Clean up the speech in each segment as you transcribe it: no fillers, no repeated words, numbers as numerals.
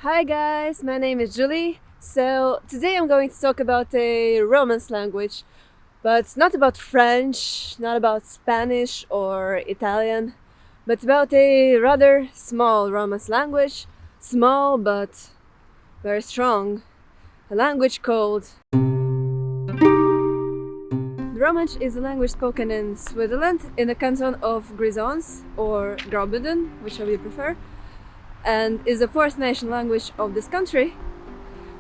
Hi guys, my name is Julie. So today I'm going to talk about a Romance language, but not about French, not about Spanish or Italian, but about a rather small Romance language, small but very strong, a language called Romansh is a language spoken in Switzerland in the canton of Grisons or Graubünden, whichever you prefer, and is the fourth nation language of this country,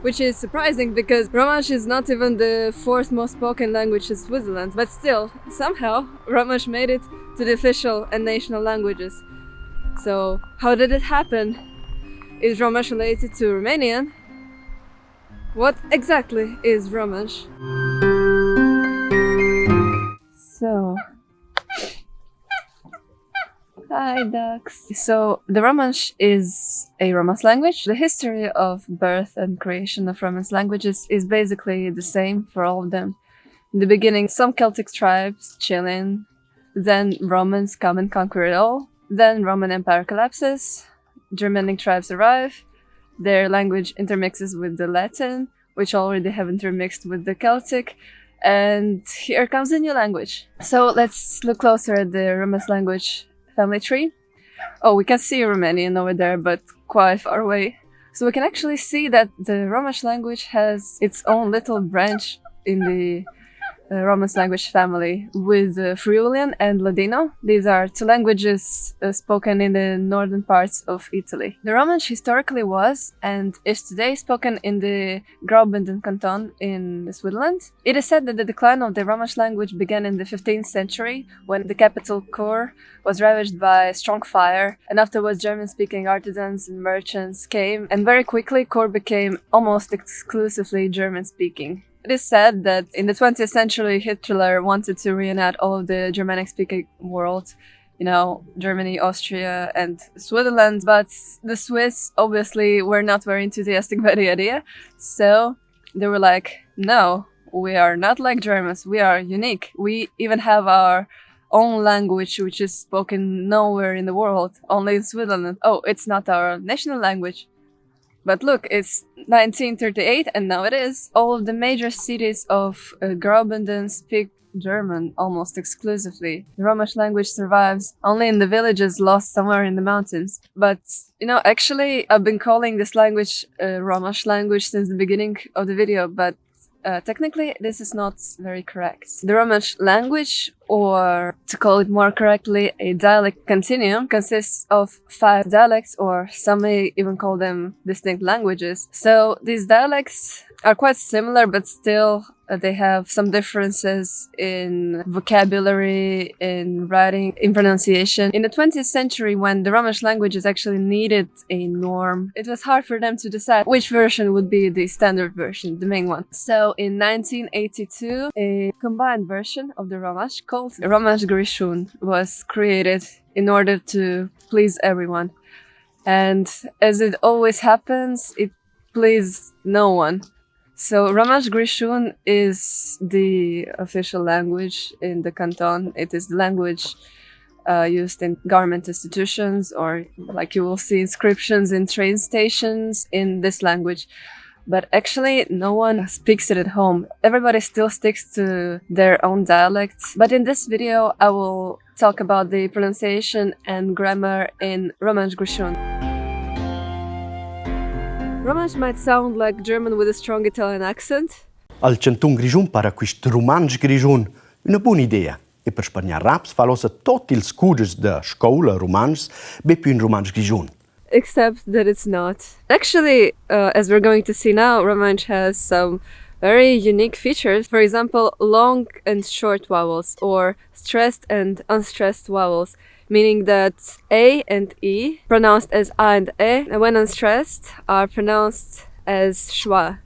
which is surprising because Romansh is not even the fourth most spoken language in Switzerland, but still, somehow, Romansh made it to the official and national languages. So, how did it happen? Is Romansh related to Romanian? What exactly is Romansh? So, hi ducks. So the Romansh is a Romance language. The history of birth and creation of Romance languages is basically the same for all of them. In the beginning, some Celtic tribes chill in, then Romans come and conquer it all, then Roman Empire collapses, Germanic tribes arrive, their language intermixes with the Latin, which already have intermixed with the Celtic, and here comes a new language. So let's look closer at the Romance language family tree. Oh, we can see Romanian over there, but quite far away. So we can actually see that the Romansh language has its own little branch in the Romance language family with Friulian and Ladino. These are two languages spoken in the northern parts of Italy. The Romansh historically was and is today spoken in the Graubünden canton in Switzerland. It is said that the decline of the Romansh language began in the 15th century when the capital Chur was ravaged by strong fire, and afterwards German-speaking artisans and merchants came, and very quickly Chur became almost exclusively German-speaking. It is said that in the 20th century Hitler wanted to reunite all of the Germanic-speaking world, Germany, Austria and Switzerland, but the Swiss obviously were not very enthusiastic by the idea, so they were like, no, we are not like Germans, we are unique, we even have our own language which is spoken nowhere in the world, only in Switzerland. Oh, it's not our national language. But look, it's 1938 and now it is. All of the major cities of Graubünden speak German almost exclusively. The Romansh language survives only in the villages lost somewhere in the mountains. But, actually I've been calling this language Romansh language since the beginning of the video, but technically this is not very correct. The Romansh language, or to call it more correctly, a dialect continuum, consists of 5 dialects, or some may even call them distinct languages. So these dialects are quite similar, but still they have some differences in vocabulary, in writing, in pronunciation. In the 20th century, when the Romansh languages actually needed a norm, it was hard for them to decide which version would be the standard version, the main one. So in 1982, a combined version of the Romansh called Romansh grischun was created in order to please everyone. And as it always happens, it pleased no one. So Romansh grischun is the official language in the canton. It is the language used in government institutions, or like you will see inscriptions in train stations in this language. But actually no one speaks it at home. Everybody still sticks to their own dialects. But in this video I will talk about the pronunciation and grammar in Romansh grischun. Romansh might sound like German with a strong Italian accent. Al centun grischun para quist Rumantsch grischun una buona idea. E per spargnar raps fa losa tot ils cudes da scola Rumantsch bepi un Rumantsch grischun. Except that it's not. Actually, as we're going to see now, Romansh has some very unique features. For example, long and short vowels, or stressed and unstressed vowels, meaning that A and E, pronounced as A and E, and when unstressed, are pronounced as schwa,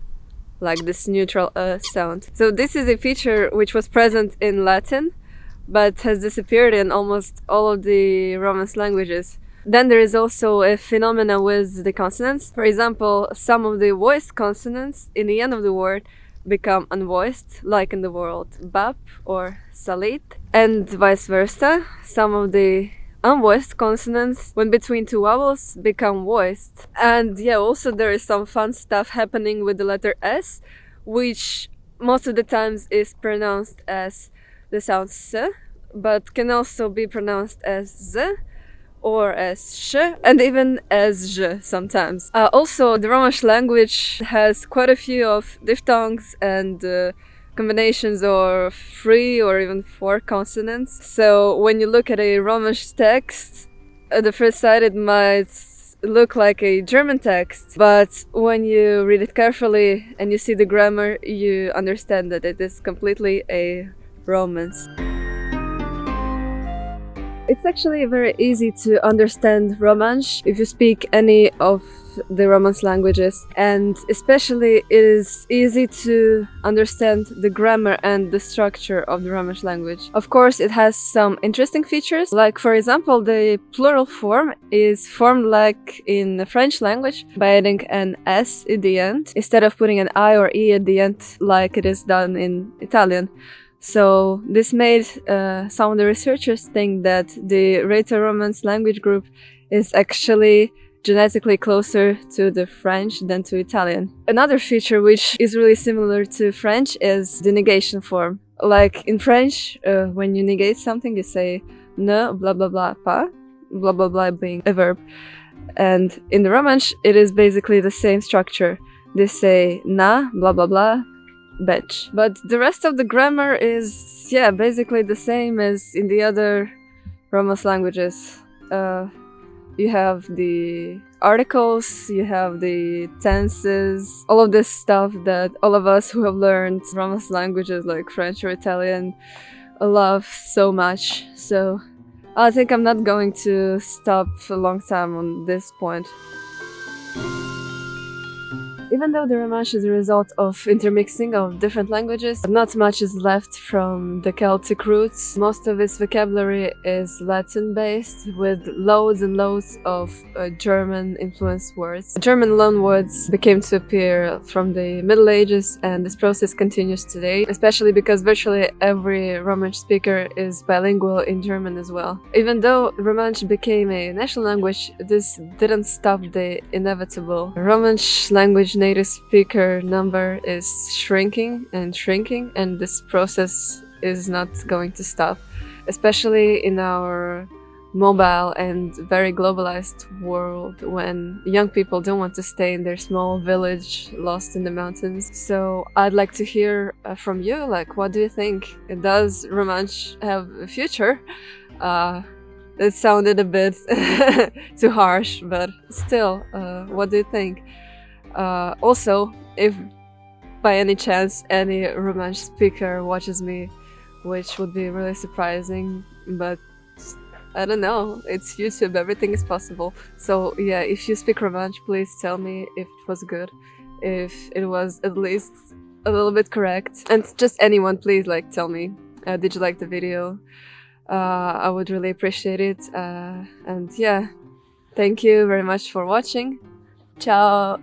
like this neutral sound. So this is a feature which was present in Latin, but has disappeared in almost all of the Romance languages. Then there is also a phenomenon with the consonants. For example, some of the voiced consonants in the end of the word become unvoiced, like in the word bap or salit, and vice versa. Some of the unvoiced consonants, when between two vowels, become voiced. And yeah, also there is some fun stuff happening with the letter S, which most of the times is pronounced as the sound S, but can also be pronounced as Z or as sh, and even as j sometimes. Also, the Romansh language has quite a few of diphthongs and combinations of 3 or even 4 consonants. So when you look at a Romansh text, at the first sight it might look like a German text, but when you read it carefully and you see the grammar, you understand that it is completely a Romance. It's actually very easy to understand Romansh if you speak any of the Romance languages, and especially it is easy to understand the grammar and the structure of the Romansh language. Of course, it has some interesting features, like for example, the plural form is formed like in the French language by adding an S at the end, instead of putting an I or E at the end like it is done in Italian. So this made some of the researchers think that the Rhaeto-Romance language group is actually genetically closer to the French than to Italian. Another feature which is really similar to French is the negation form. Like in French, when you negate something, you say ne blah blah blah pas, blah blah blah being a verb. And in the Romansh, it is basically the same structure. They say na blah blah blah, bitch. But the rest of the grammar is, yeah, basically the same as in the other Romance languages. You have the articles, you have the tenses, all of this stuff that all of us who have learned Romance languages like French or Italian love so much. So I think I'm not going to stop for a long time on this point. Even though the Romansh is a result of intermixing of different languages, not much is left from the Celtic roots. Most of its vocabulary is Latin-based, with loads and loads of German-influenced words. German loanwords became to appear from the Middle Ages, and this process continues today, especially because virtually every Romansh speaker is bilingual in German as well. Even though Romansh became a national language, this didn't stop the inevitable. Romansh language native speaker number is shrinking, and this process is not going to stop, especially in our mobile and very globalized world when young people don't want to stay in their small village lost in the mountains. So I'd like to hear from you, like, what do you think? Does Romansh have a future? It sounded a bit too harsh, but still, what do you think? Also, if by any chance any Romansh speaker watches me, which would be really surprising, but I don't know, it's YouTube, everything is possible. So yeah, if you speak Romansh, please tell me if it was good, if it was at least a little bit correct. And just anyone, please, like, tell me, did you like the video? I would really appreciate it. And yeah, thank you very much for watching. Ciao!